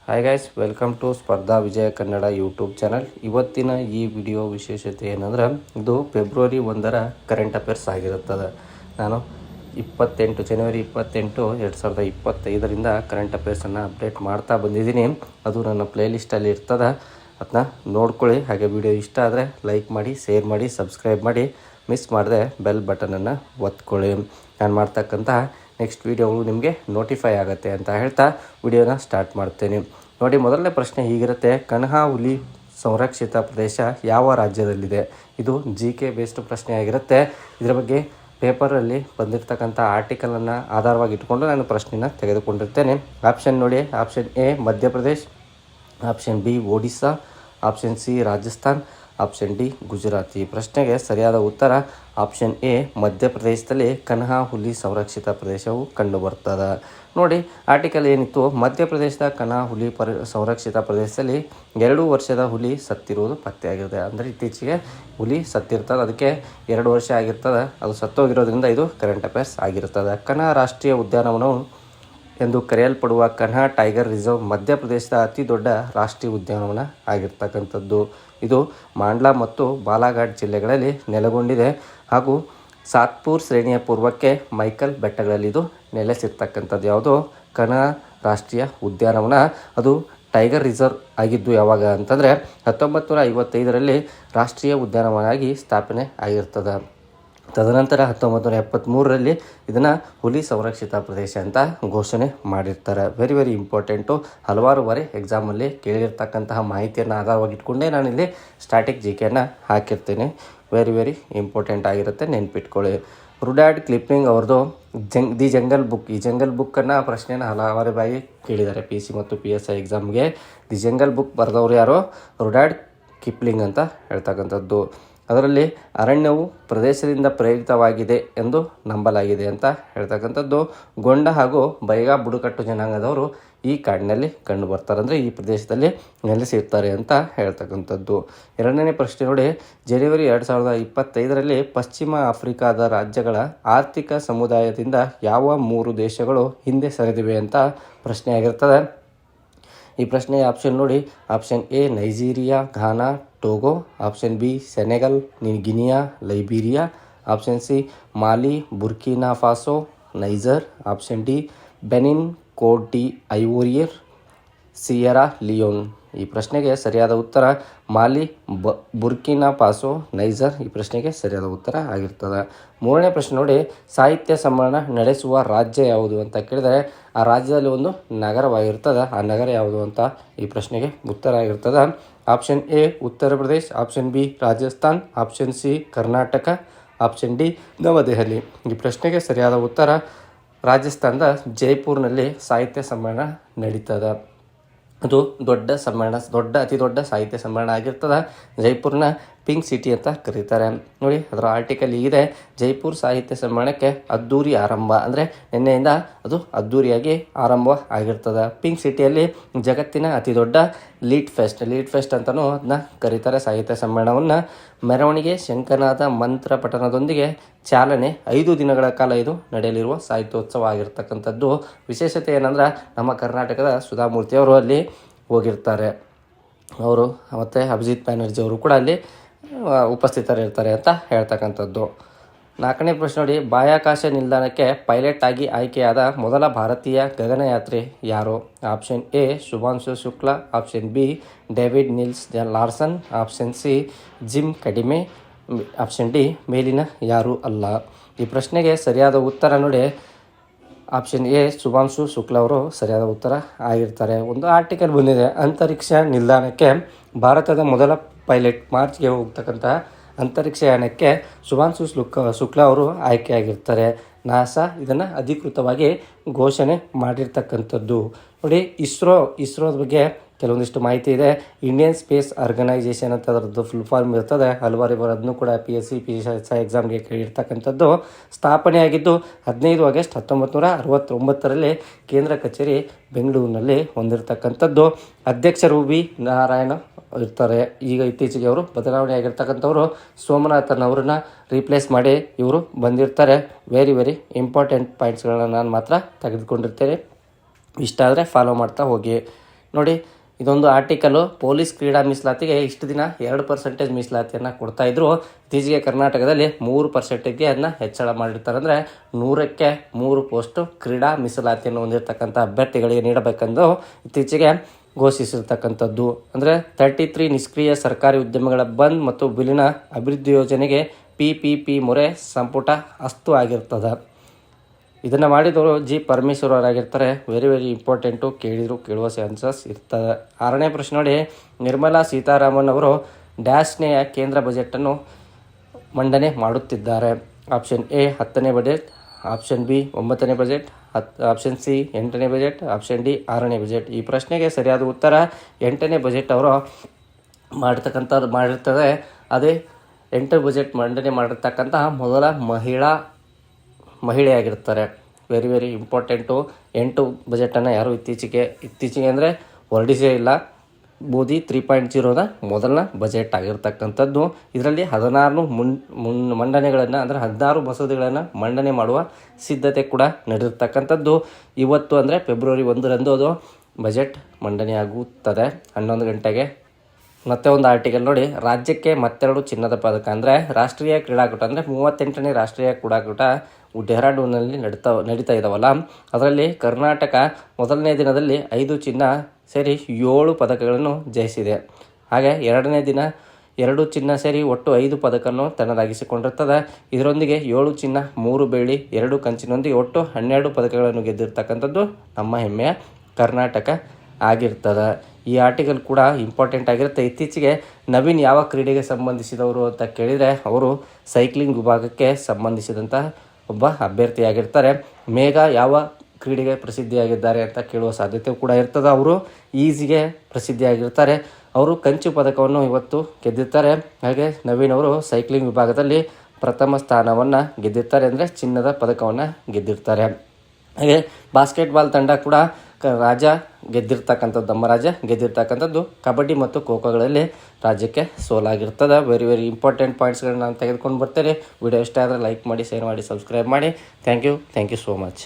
Hi guys, welcome to ಸ್ಪರ್ಧಾ ವಿಜಯ Kannada YouTube channel. ಇವತ್ತಿನ ಈ ವಿಡಿಯೋ ವಿಶೇಷತೆ ಏನಂದ್ರೆ, ಇದು ಫೆಬ್ರವರಿ 1ರ ಕರೆಂಟ್ ಅಫೇರ್ಸ್ ಆಗಿರುತ್ತದೆ. ನಾನು ಜನವರಿ 28, 2025ರಿಂದ ಕರೆಂಟ್ ಅಫೇರ್ಸನ್ನು ಅಪ್ಡೇಟ್ ಮಾಡ್ತಾ ಬಂದಿದ್ದೀನಿ. ಅದು ನನ್ನ ಪ್ಲೇಲಿಸ್ಟಲ್ಲಿ ಇರ್ತದೆ, ಅದನ್ನ ನೋಡ್ಕೊಳ್ಳಿ. ಹಾಗೆ ವಿಡಿಯೋ ಇಷ್ಟ ಆದರೆ ಲೈಕ್ ಮಾಡಿ, ಶೇರ್ ಮಾಡಿ, ಸಬ್ಸ್ಕ್ರೈಬ್ ಮಾಡಿ, ಮಿಸ್ ಮಾಡದೆ ಬೆಲ್ ಬಟನನ್ನು ಒತ್ಕೊಳ್ಳಿ. ನಾನು ಮಾಡ್ತಕ್ಕಂಥ ನೆಕ್ಸ್ಟ್ ವೀಡಿಯೋಗಳು ನಿಮಗೆ ನೋಟಿಫೈ ಆಗುತ್ತೆ ಅಂತ ಹೇಳ್ತಾ ವಿಡಿಯೋನ ಸ್ಟಾರ್ಟ್ ಮಾಡ್ತೇನೆ. ನೋಡಿ, ಮೊದಲನೇ ಪ್ರಶ್ನೆ ಹೀಗಿರುತ್ತೆ: ಕನ್ಹಾ ಹುಲಿ ಸಂರಕ್ಷಿತ ಪ್ರದೇಶ ಯಾವ ರಾಜ್ಯದಲ್ಲಿದೆ? ಇದು GK ಬೇಸ್ಡ್ ಪ್ರಶ್ನೆ ಆಗಿರುತ್ತೆ. ಇದರ ಬಗ್ಗೆ ಪೇಪರಲ್ಲಿ ಬಂದಿರತಕ್ಕಂಥ ಆರ್ಟಿಕಲನ್ನು ಆಧಾರವಾಗಿ ಇಟ್ಕೊಂಡು ನಾನು ಪ್ರಶ್ನೆನ ತೆಗೆದುಕೊಂಡಿರ್ತೇನೆ. ಆಪ್ಷನ್ ನೋಡಿ: option A Madhya Pradesh, option B Odisha, option C Rajasthan, option D Gujarat. ಈ ಪ್ರಶ್ನೆಗೆ ಸರಿಯಾದ ಉತ್ತರ ಆಪ್ಷನ್ A ಮಧ್ಯಪ್ರದೇಶದಲ್ಲಿ ಕನ್ಹಾ ಹುಲಿ ಸಂರಕ್ಷಿತ ಪ್ರದೇಶವು ಕಂಡುಬರ್ತದೆ. ನೋಡಿ, ಆರ್ಟಿಕಲ್ ಏನಿತ್ತು: ಮಧ್ಯಪ್ರದೇಶದ ಕನ್ಹಾ ಹುಲಿ ಸಂರಕ್ಷಿತ ಪ್ರದೇಶದಲ್ಲಿ 2 ವರ್ಷದ ಹುಲಿ ಸತ್ತಿರುವುದು ಪತ್ತೆಯಾಗಿದೆ. ಅಂದರೆ ಇತ್ತೀಚೆಗೆ ಹುಲಿ ಸತ್ತಿರ್ತದೆ, ಅದಕ್ಕೆ 2 ವರ್ಷ ಆಗಿರ್ತದೆ. ಅದು ಸತ್ತೋಗಿರೋದ್ರಿಂದ ಇದು ಕರೆಂಟ್ ಅಫೇರ್ಸ್ ಆಗಿರ್ತದೆ. ಕನ್ಹಾ ರಾಷ್ಟ್ರೀಯ ಉದ್ಯಾನವನವು ಎಂದು ಕರೆಯಲ್ಪಡುವ ಕನ್ಹಾ ಟೈಗರ್ ರಿಸರ್ವ್ ಮಧ್ಯಪ್ರದೇಶದ ಅತಿ ದೊಡ್ಡ ರಾಷ್ಟ್ರೀಯ ಉದ್ಯಾನವನ ಆಗಿರ್ತಕ್ಕಂಥದ್ದು. ಇದು ಮಾಂಡ್ಲಾ ಮತ್ತು ಬಾಲಾಘಾಟ್ ಜಿಲ್ಲೆಗಳಲ್ಲಿ ನೆಲೆಗೊಂಡಿದೆ ಹಾಗೂ ಸಾತ್ಪುರ್ ಶ್ರೇಣಿಯ ಪೂರ್ವಕ್ಕೆ ಮೈಕಲ್ ಬೆಟ್ಟಗಳಲ್ಲಿ ಇದು ನೆಲೆಸಿರ್ತಕ್ಕಂಥದ್ದು. ಯಾವುದು? ಕನ್ಹಾ ರಾಷ್ಟ್ರೀಯ ಉದ್ಯಾನವನ. ಅದು ಟೈಗರ್ ರಿಸರ್ವ್ ಆಗಿದ್ದು ಯಾವಾಗ ಅಂತಂದರೆ 1955ರಲ್ಲಿ ರಾಷ್ಟ್ರೀಯ ಉದ್ಯಾನವನ ಆಗಿ ಸ್ಥಾಪನೆ ಆಗಿರ್ತದೆ. ತದನಂತರ 1973ರಲ್ಲಿ ಇದನ್ನು ಹುಲಿ ಸಂರಕ್ಷಿತ ಪ್ರದೇಶ ಅಂತ ಘೋಷಣೆ ಮಾಡಿರ್ತಾರೆ. Very important. ಹಲವಾರು ಬಾರಿ ಎಕ್ಸಾಮಲ್ಲಿ ಕೇಳಿರ್ತಕ್ಕಂತಹ ಮಾಹಿತಿಯನ್ನು ಆಧಾರವಾಗಿಟ್ಕೊಂಡೇ ನಾನಿಲ್ಲಿ ಸ್ಟ್ಯಾಟಿಕ್ GKಯನ್ನು ಹಾಕಿರ್ತೀನಿ. ವೆರಿ ಇಂಪಾರ್ಟೆಂಟ್ ಆಗಿರುತ್ತೆ, ನೆನ್ಪಿಟ್ಕೊಳ್ಳಿ. ರುಡ್ಯಾರ್ಡ್ ಕಿಪ್ಲಿಂಗ್ ಅವ್ರದ್ದು ದಿ ಜಂಗಲ್ ಬುಕ್. ಈ ಜಂಗಲ್ ಬುಕ್ಕನ್ನು ಪ್ರಶ್ನೆನ ಹಲವಾರು ಬಾರಿ ಕೇಳಿದ್ದಾರೆ PC ಮತ್ತು PSI ಎಕ್ಸಾಮ್ಗೆ. ದಿ ಜಂಗಲ್ ಬುಕ್ ಬರೆದವರು ಯಾರೋ ರುಡ್ಯಾರ್ಡ್ ಕಿಪ್ಲಿಂಗ್ ಅಂತ ಹೇಳ್ತಕ್ಕಂಥದ್ದು. ಅದರಲ್ಲಿ ಅರಣ್ಯವು ಪ್ರದೇಶದಿಂದ ಪ್ರೇರಿತವಾಗಿದೆ ಎಂದು ನಂಬಲಾಗಿದೆ ಅಂತ ಹೇಳ್ತಕ್ಕಂಥದ್ದು. ಗೊಂಡ ಹಾಗೂ ಬೈಗಾ ಬುಡಕಟ್ಟು ಜನಾಂಗದವರು ಈ ಕಾಡಿನಲ್ಲಿ ಕಂಡು ಬರ್ತಾರೆ, ಅಂದರೆ ಈ ಪ್ರದೇಶದಲ್ಲಿ ನೆಲೆಸಿರ್ತಾರೆ ಅಂತ ಹೇಳ್ತಕ್ಕಂಥದ್ದು. ಎರಡನೇ ಪ್ರಶ್ನೆ ನೋಡಿ: ಜನವರಿ 2025ರಲ್ಲಿ ಪಶ್ಚಿಮ ಆಫ್ರಿಕಾದ ರಾಜ್ಯಗಳ ಆರ್ಥಿಕ ಸಮುದಾಯದಿಂದ ಯಾವ 3 ದೇಶಗಳು ಹಿಂದೆ ಸರಿದಿವೆ ಅಂತ ಪ್ರಶ್ನೆ ಆಗಿರ್ತದೆ. ಈ ಪ್ರಶ್ನೆಗೆ ಆಪ್ಷನ್ ನೋಡಿ: option A Nigeria, Ghana, Togo, option B Senegal, Guinea, Liberia, option C Mali, Burkina Faso, Niger, option D Benin, Cote d'Ivoire, Sierra Leone. ಈ ಪ್ರಶ್ನೆಗೆ ಸರಿಯಾದ ಉತ್ತರ ಮಾಲಿ, ಬುರ್ಕಿನಾ ಫಾಸೋ, ನೈಜರ್. ಈ ಪ್ರಶ್ನೆಗೆ ಸರಿಯಾದ ಉತ್ತರ ಆಗಿರ್ತದೆ. ಮೂರನೇ ಪ್ರಶ್ನೆ ನೋಡಿ: ಸಾಹಿತ್ಯ ಸಮ್ಮೇಳನ ನಡೆಸುವ ರಾಜ್ಯ ಯಾವುದು ಅಂತ ಕೇಳಿದರೆ ಆ ರಾಜ್ಯದಲ್ಲಿ ಒಂದು ನಗರವಾಗಿರ್ತದೆ. ಆ ನಗರ ಯಾವುದು ಅಂತ ಈ ಪ್ರಶ್ನೆಗೆ ಉತ್ತರ ಆಗಿರ್ತದೆ. Option A Uttar Pradesh, option B Rajasthan, option C Karnataka, option D ನವದೆಹಲಿ. ಈ ಪ್ರಶ್ನೆಗೆ ಸರಿಯಾದ ಉತ್ತರ ರಾಜಸ್ಥಾನದ ಜೈಪುರ್ನಲ್ಲಿ ಸಾಹಿತ್ಯ ಸಮ್ಮೇಳನ ನಡೀತದೆ. ಅದು ಅತಿ ದೊಡ್ಡ ಸಾಹಿತ್ಯ ಸಮ್ಮೇಳನ ಆಗಿರ್ತದೆ. ಜೈಪುರ್ನ ಪಿಂಕ್ ಸಿಟಿ ಅಂತ ಕರೀತಾರೆ. ನೋಡಿ, ಅದರ ಆರ್ಟಿಕಲ್ ಹೀಗಿದೆ: ಜೈಪುರ್ ಸಾಹಿತ್ಯ ಸಮ್ಮೇಳನಕ್ಕೆ ಅದ್ದೂರಿ ಆರಂಭ. ಅಂದರೆ ನಿನ್ನೆಯಿಂದ ಅದು ಅದ್ದೂರಿಯಾಗಿ ಆರಂಭ ಆಗಿರ್ತದೆ. ಪಿಂಕ್ ಸಿಟಿಯಲ್ಲಿ ಜಗತ್ತಿನ ಅತಿ ದೊಡ್ಡ ಲೀಡ್ ಫೆಸ್ಟ್ ಅಂತಲೂ ಅದನ್ನ ಕರೀತಾರೆ. ಸಾಹಿತ್ಯ ಸಮ್ಮೇಳನವನ್ನು ಮೆರವಣಿಗೆ, ಶಂಕನಾದ, ಮಂತ್ರ ಪಠಣದೊಂದಿಗೆ ಚಾಲನೆ 5 ದಿನಗಳ ಕಾಲ ಇದು ನಡೆಯಲಿರುವ ಸಾಹಿತ್ಯೋತ್ಸವ ಆಗಿರ್ತಕ್ಕಂಥದ್ದು. ವಿಶೇಷತೆ ಏನಂದ್ರೆ, ನಮ್ಮ ಕರ್ನಾಟಕದ ಸುಧಾಮೂರ್ತಿಯವರು ಅಲ್ಲಿ ಹೋಗಿರ್ತಾರೆ. ಅವರು ಮತ್ತು ಅಭಿಜಿತ್ ಬ್ಯಾನರ್ಜಿ ಅವರು ಕೂಡ ಅಲ್ಲಿ ಉಪಸ್ಥಿತರಿರ್ತಾರೆ ಅಂತ ಹೇಳ್ತಕ್ಕಂಥದ್ದು. 4ನೇ ಪ್ರಶ್ನೆ ನೋಡಿ: ಬಾಹ್ಯಾಕಾಶ ನಿಲ್ದಾಣಕ್ಕೆ ಪೈಲಟ್ ಆಗಿ ಆಯ್ಕೆಯಾದ ಮೊದಲ ಭಾರತೀಯ ಗಗನಯಾತ್ರಿ ಯಾರು? Option A Shubhanshu Shukla, option B David Nils Larsen, option C Jim ಕಡಿಮೆ, ಆಪ್ಷನ್ D ಮೇಲಿನ ಯಾರೂ ಅಲ್ಲ. ಈ ಪ್ರಶ್ನೆಗೆ ಸರಿಯಾದ ಉತ್ತರ ನೋಡಿ ಆಪ್ಷನ್ A ಶುಭಾಂಶು ಶುಕ್ಲಾ ಅವರು ಸರಿಯಾದ ಉತ್ತರ ಆಗಿರ್ತಾರೆ. ಒಂದು ಆರ್ಟಿಕಲ್ ಬಂದಿದೆ: ಅಂತರಿಕ್ಷ ನಿಲ್ದಾಣಕ್ಕೆ ಭಾರತದ ಮೊದಲ ಪೈಲಟ್, ಮಾರ್ಚ್ಗೆ ಹೋಗ್ತಕ್ಕಂಥ ಅಂತರಿಕ್ಷ ಯಾನಕ್ಕೆ ಶುಭಾಂಶು ಶುಕ್ಲಾ ಅವರು ಆಯ್ಕೆಯಾಗಿರ್ತಾರೆ. ನಾಸಾ ಇದನ್ನು ಅಧಿಕೃತವಾಗಿ ಘೋಷಣೆ ಮಾಡಿರ್ತಕ್ಕಂಥದ್ದು. ನೋಡಿ, ಇಸ್ರೋದ ಬಗ್ಗೆ ಕೆಲವೊಂದಿಷ್ಟು ಮಾಹಿತಿ ಇದೆ. ಇಂಡಿಯನ್ ಸ್ಪೇಸ್ ಆರ್ಗನೈಜೇಷನ್ ಅಂತ ಅದರದ್ದು ಫುಲ್ ಫಾರ್ಮ್ ಇರ್ತದೆ. ಹಲವಾರು ಅದನ್ನು ಕೂಡ PSC PSI ಎಕ್ಸಾಮ್ಗೆ ಕೇಳಿರ್ತಕ್ಕಂಥದ್ದು. ಸ್ಥಾಪನೆಯಾಗಿದ್ದು 15 ಆಗಸ್ಟ್ 1969ರಲ್ಲಿ ಕೇಂದ್ರ ಕಚೇರಿ ಬೆಂಗಳೂರಿನಲ್ಲಿ ಹೊಂದಿರತಕ್ಕಂಥದ್ದು. ಅಧ್ಯಕ್ಷರು V ನಾರಾಯಣ ಇರ್ತಾರೆ. ಈಗ ಇತ್ತೀಚೆಗೆ ಅವರು ಬದಲಾವಣೆ ಆಗಿರ್ತಕ್ಕಂಥವ್ರು ಸೋಮನಾಥನ್ ಅವ್ರನ್ನ ರೀಪ್ಲೇಸ್ ಮಾಡಿ ಇವರು ಬಂದಿರ್ತಾರೆ. ವೆರಿ ಇಂಪಾರ್ಟೆಂಟ್ ಪಾಯಿಂಟ್ಸ್ಗಳನ್ನ ನಾನು ಮಾತ್ರ ತೆಗೆದುಕೊಂಡಿರ್ತೇನೆ. ಇಷ್ಟ ಆದರೆ ಫಾಲೋ ಮಾಡ್ತಾ ಹೋಗಿ. ನೋಡಿ, ಇದೊಂದು ಆರ್ಟಿಕಲು ಪೊಲೀಸ್ ಕ್ರೀಡಾ ಮೀಸಲಾತಿಗೆ ಇಷ್ಟು ದಿನ 2% ಮೀಸಲಾತಿಯನ್ನು ಕೊಡ್ತಾಯಿದ್ರು. ಇತ್ತೀಚೆಗೆ ಕರ್ನಾಟಕದಲ್ಲಿ 3%ಗೆ ಅದನ್ನ ಹೆಚ್ಚಳ ಮಾಡಿರ್ತಾರೆ. ಅಂದರೆ 100ಕ್ಕೆ 3 ಪೋಸ್ಟು ಕ್ರೀಡಾ ಮೀಸಲಾತಿಯನ್ನು ಹೊಂದಿರತಕ್ಕಂಥ ಅಭ್ಯರ್ಥಿಗಳಿಗೆ ನೀಡಬೇಕೆಂದು ಇತ್ತೀಚೆಗೆ ಘೋಷಿಸಿರ್ತಕ್ಕಂಥದ್ದು. ಅಂದರೆ 33 ನಿಷ್ಕ್ರಿಯ ಸರ್ಕಾರಿ ಉದ್ಯಮಗಳ ಬಂದ್ ಮತ್ತು ವಿಲೀನ ಅಭಿವೃದ್ಧಿ ಯೋಜನೆಗೆ PPP ಮೊರೆ ಸಂಪುಟ ಅಸ್ತು ಆಗಿರ್ತದೆ. ಇದನ್ನು ಮಾಡಿದವರು ಜಿ ಪರಮೇಶ್ವರ್ ಅವರಾಗಿರ್ತಾರೆ. ವೆರಿ ಇಂಪಾರ್ಟೆಂಟು, ಕೇಳುವ ಚಾನ್ಸಸ್ ಇರ್ತದೆ. 6ನೇ ಪ್ರಶ್ನೆ ನೋಡಿ, ನಿರ್ಮಲಾ ಸೀತಾರಾಮನ್ ಅವರು ಡ್ಯಾಶ್ನೆಯ ಕೇಂದ್ರ ಬಜೆಟನ್ನು ಮಂಡನೆ ಮಾಡುತ್ತಿದ್ದಾರೆ. ಆಪ್ಷನ್ ಎ 10ನೇ ಬಜೆಟ್, ಆಪ್ಷನ್ ಬಿ 9ನೇ ಬಜೆಟ್, ಆಪ್ಷನ್ ಸಿ 8ನೇ ಬಜೆಟ್, ಆಪ್ಷನ್ ಡಿ 6ನೇ ಬಜೆಟ್. ಈ ಪ್ರಶ್ನೆಗೆ ಸರಿಯಾದ ಉತ್ತರ 8ನೇ ಬಜೆಟ್ ಅವರು ಮಾಡಿರ್ತದೆ. ಅದೇ 8 ಬಜೆಟ್ ಮಂಡನೆ ಮಾಡಿರ್ತಕ್ಕಂತಹ ಮೊದಲ ಮಹಿಳೆಯಾಗಿರ್ತಾರೆ. Very important. 8 ಬಜೆಟನ್ನು ಯಾರು ಇತ್ತೀಚೆಗೆ ಅಂದರೆ ಹೊರಡಿಸೇ ಇಲ್ಲ. ಮೋದಿ 3.0ದ ಮೊದಲನ ಬಜೆಟ್ ಆಗಿರ್ತಕ್ಕಂಥದ್ದು. ಇದರಲ್ಲಿ 16 ಮಂಡನೆಗಳನ್ನು ಅಂದರೆ 16 ಮಸೂದೆಗಳನ್ನು ಮಂಡನೆ ಮಾಡುವ ಸಿದ್ಧತೆ ಕೂಡ ನಡೆದಿರ್ತಕ್ಕಂಥದ್ದು. ಇವತ್ತು ಅಂದರೆ ಫೆಬ್ರವರಿ 1ರಂದು ಅದು ಬಜೆಟ್ ಮಂಡನೆಯಾಗುತ್ತದೆ 11 ಗಂಟೆಗೆ. ಮತ್ತೆ ಒಂದು ಆರ್ಟಿಕಲ್ ನೋಡಿ, ರಾಜ್ಯಕ್ಕೆ ಮತ್ತೆರಡು ಚಿನ್ನದ ಪದಕ. ಅಂದರೆ ರಾಷ್ಟ್ರೀಯ ಕ್ರೀಡಾಕೂಟ ಅಂದರೆ 38ನೇ ರಾಷ್ಟ್ರೀಯ ಕ್ರೀಡಾಕೂಟ ಡೆಹ್ರಾಡೂನಲ್ಲಿ ನಡೀತಾ ಇದ್ದಾವಲ್ಲ, ಅದರಲ್ಲಿ ಕರ್ನಾಟಕ ಮೊದಲನೇ ದಿನದಲ್ಲಿ 5 ಚಿನ್ನ ಸೇರಿ 7 ಪದಕಗಳನ್ನು ಜಯಿಸಿದೆ. ಹಾಗೆ ಎರಡನೇ ದಿನ 2 ಚಿನ್ನ ಸೇರಿ ಒಟ್ಟು 5 ಪದಕವನ್ನು ತನ್ನದಾಗಿಸಿಕೊಂಡಿರ್ತದೆ. ಇದರೊಂದಿಗೆ 7 ಚಿನ್ನ 3 ಬೆಳ್ಳಿ 2 ಕಂಚಿನೊಂದಿಗೆ ಒಟ್ಟು 12 ಪದಕಗಳನ್ನು ಗೆದ್ದಿರ್ತಕ್ಕಂಥದ್ದು ನಮ್ಮ ಹೆಮ್ಮೆಯ ಕರ್ನಾಟಕ ಆಗಿರ್ತದೆ. ಈ ಆರ್ಟಿಕಲ್ ಕೂಡ ಇಂಪಾರ್ಟೆಂಟ್ ಆಗಿರುತ್ತೆ. ಇತ್ತೀಚೆಗೆ ನವೀನ್ ಯಾವ ಕ್ರೀಡೆಗೆ ಸಂಬಂಧಿಸಿದವರು ಅಂತ ಕೇಳಿದರೆ ಅವರು ಸೈಕ್ಲಿಂಗ್ ವಿಭಾಗಕ್ಕೆ ಸಂಬಂಧಿಸಿದಂಥ ಒಬ್ಬ ಅಭ್ಯರ್ಥಿಯಾಗಿರ್ತಾರೆ. ಮೇಘ ಯಾವ ಕ್ರೀಡೆಗೆ ಪ್ರಸಿದ್ಧಿಯಾಗಿದ್ದಾರೆ ಅಂತ ಕೇಳುವ ಸಾಧ್ಯತೆ ಕೂಡ ಇರ್ತದೆ. ಅವರು ಈಜಿಗೆ ಪ್ರಸಿದ್ಧಿಯಾಗಿರ್ತಾರೆ. ಅವರು ಕಂಚು ಪದಕವನ್ನು ಇವತ್ತು ಗೆದ್ದಿರ್ತಾರೆ. ಹಾಗೆ ನವೀನ್ ಅವರು ಸೈಕ್ಲಿಂಗ್ ವಿಭಾಗದಲ್ಲಿ ಪ್ರಥಮ ಸ್ಥಾನವನ್ನು ಗೆದ್ದಿರ್ತಾರೆ, ಅಂದರೆ ಚಿನ್ನದ ಪದಕವನ್ನು ಗೆದ್ದಿರ್ತಾರೆ. ಹಾಗೆ ಬಾಸ್ಕೆಟ್ಬಾಲ್ ತಂಡ ಕೂಡ ನಮ್ಮ ರಾಜ್ಯ ಗೆದ್ದಿರ್ತಕ್ಕಂಥದ್ದು. ಕಬಡ್ಡಿ ಮತ್ತು ಖೋ ಖೋಗಳಲ್ಲಿ ರಾಜ್ಯಕ್ಕೆ ಸೋಲಾಗಿರ್ತದೆ. ವೆರಿ ಇಂಪಾರ್ಟೆಂಟ್ ಪಾಯಿಂಟ್ಸ್ಗಳನ್ನ ನಾನು ತೆಗೆದುಕೊಂಡು ಬರ್ತೇನೆ. ವಿಡಿಯೋ ಇಷ್ಟ ಆದರೆ ಲೈಕ್ ಮಾಡಿ, ಶೇರ್ ಮಾಡಿ, ಸಬ್ಸ್ಕ್ರೈಬ್ ಮಾಡಿ. Thank you so much.